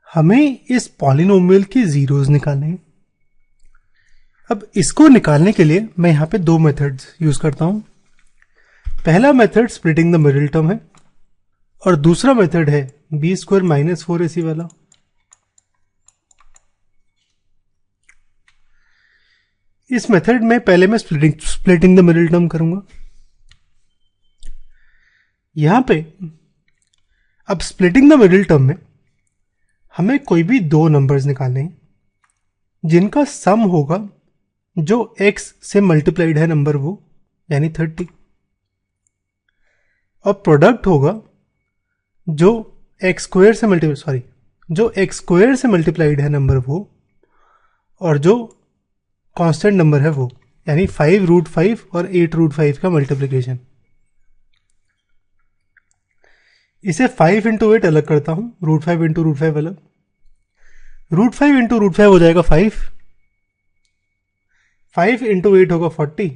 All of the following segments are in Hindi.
हमें इस पॉलिनोमियल की जीरोस निकालने हैं। अब इसको निकालने के लिए मैं यहां पे दो मेथड्स यूज करता हूं। पहला method splitting the middle term है और दूसरा मेथड है बी स्क्वायर माइनस 4ac वाला। इस मेथड में पहले मैं स्प्लिटिंग द मिडिल टर्म करूंगा। यहां पे अब स्प्लिटिंग द मिडिल टर्म में हमें कोई भी दो नंबर्स निकालने हैं जिनका सम होगा जो x से मल्टीप्लाइड है नंबर वो, यानी 30, और प्रोडक्ट होगा जो x स्क्वायर से मल्टीप्लाइड है नंबर वो, और जो कांस्टेंट नंबर है वो, यानी 5√5 और 8√5 का मल्टीप्लिकेशन। इसे 5 इंटू 8 अलग करता हूं, √5 इंटू √5 अलग। √5 इंटू √5 हो जाएगा 5 इंटू 8 होगा 40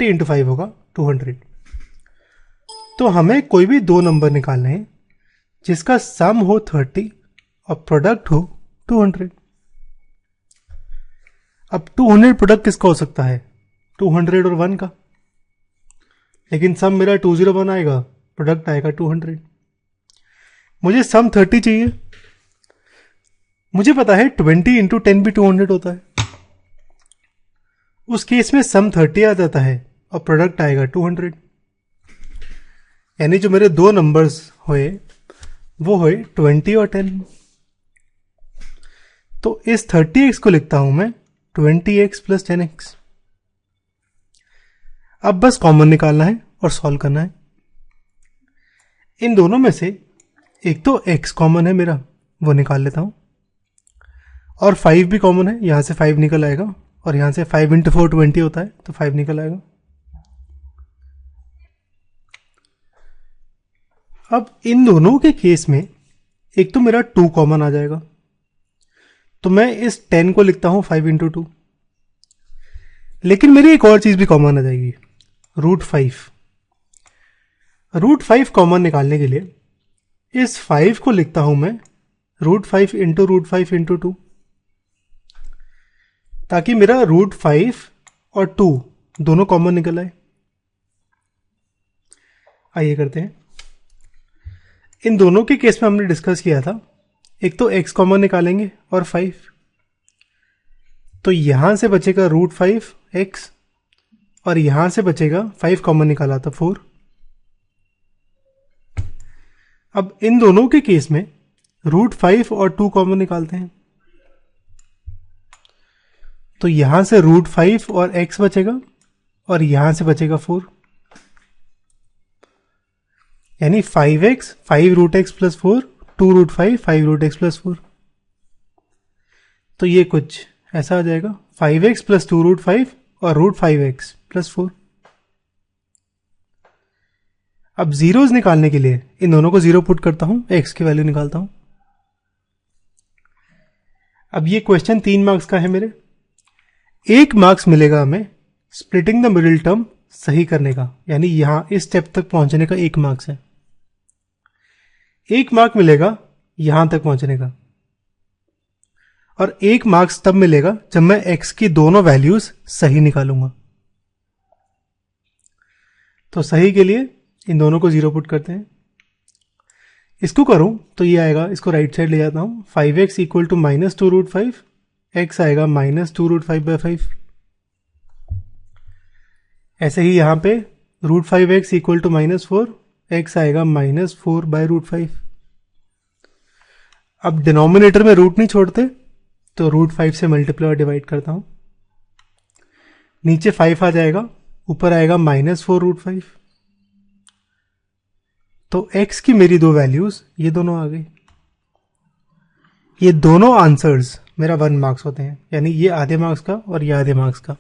इंटू 5 होगा 200। तो हमें कोई भी दो नंबर निकालने हैं जिसका सम हो 30 और प्रोडक्ट हो 200। अब 200 प्रोडक्ट किसका हो सकता है? 200 और 1 का, लेकिन सम मेरा 201 आएगा, प्रोडक्ट आएगा 200। मुझे सम 30 चाहिए। मुझे पता है 20 इंटू 10 भी 200 होता है। उस केस में सम 30 आ जाता है और प्रोडक्ट आएगा 200। यानी जो मेरे दो नंबर्स हुए वो हुए 20 और 10। तो इस 30x को लिखता हूं मैं 20x प्लस 10x। अब बस कॉमन निकालना है और सॉल्व करना है। इन दोनों में से एक तो x कॉमन है मेरा, वो निकाल लेता हूं, और 5 भी कॉमन है, यहां से 5 निकल आएगा, और यहां से 5 इंटू 4 20 होता है, तो 5 निकल आएगा। अब इन दोनों के केस में एक तो मेरा 2 कॉमन आ जाएगा, तो मैं इस 10 को लिखता हूं 5 इंटू 2। लेकिन मेरी एक और चीज भी कॉमन आ जाएगी, √5। √5 कॉमन निकालने के लिए इस 5 को लिखता हूं मैं √5 इंटू √5 इंटू 2, ताकि मेरा √5 और 2 दोनों कॉमन निकल आए। आइए करते हैं। इन दोनों के केस में हमने डिस्कस किया था, एक तो x कॉमन निकालेंगे और 5, तो यहां से बचेगा √5x, और यहां से बचेगा 5 कॉमन निकाला था 4। अब इन दोनों के केस में √5 और 2 कॉमन निकालते हैं, तो यहां से √5 और x बचेगा, और यहां से बचेगा 4, यानी 5x 5√x plus 4, 2√5 5√x plus 4। तो ये कुछ ऐसा आ जाएगा, 5x प्लस 2√5 और √5x प्लस 4। अब जीरोस निकालने के लिए इन दोनों को जीरो पुट करता हूं, x की वैल्यू निकालता हूं। अब ये क्वेश्चन 3 मार्क्स का है मेरे। 1 मार्क्स मिलेगा हमें स्प्लिटिंग द मिडिल टर्म सही करने का, यानी यहां इस स्टेप तक पहुंचने का 1 मार्क्स है। 1 मार्क मिलेगा यहां तक पहुंचने का, और 1 मार्क्स तब मिलेगा जब मैं x की दोनों वैल्यूज सही निकालूंगा। तो सही के लिए इन दोनों को जीरो पुट करते हैं। इसको करूं तो ये आएगा, इसको राइट साइड ले जाता हूं, 5x इक्वल टू -2√5, x आएगा -2√5/5। ऐसे ही यहां पे √5x इक्वल टू -4, x आएगा -4/√5। अब डिनोमिनेटर में रूट नहीं छोड़ते, तो √5 से मल्टीप्लाई और डिवाइड करता हूं। नीचे 5 आ जाएगा, ऊपर आएगा -4√5। तो x की मेरी दो वैल्यूज ये दोनों आ गई। ये दोनों आंसर्स मेरा 1 मार्क्स होते हैं, यानी ये आधे मार्क्स का और ये आधे मार्क्स का।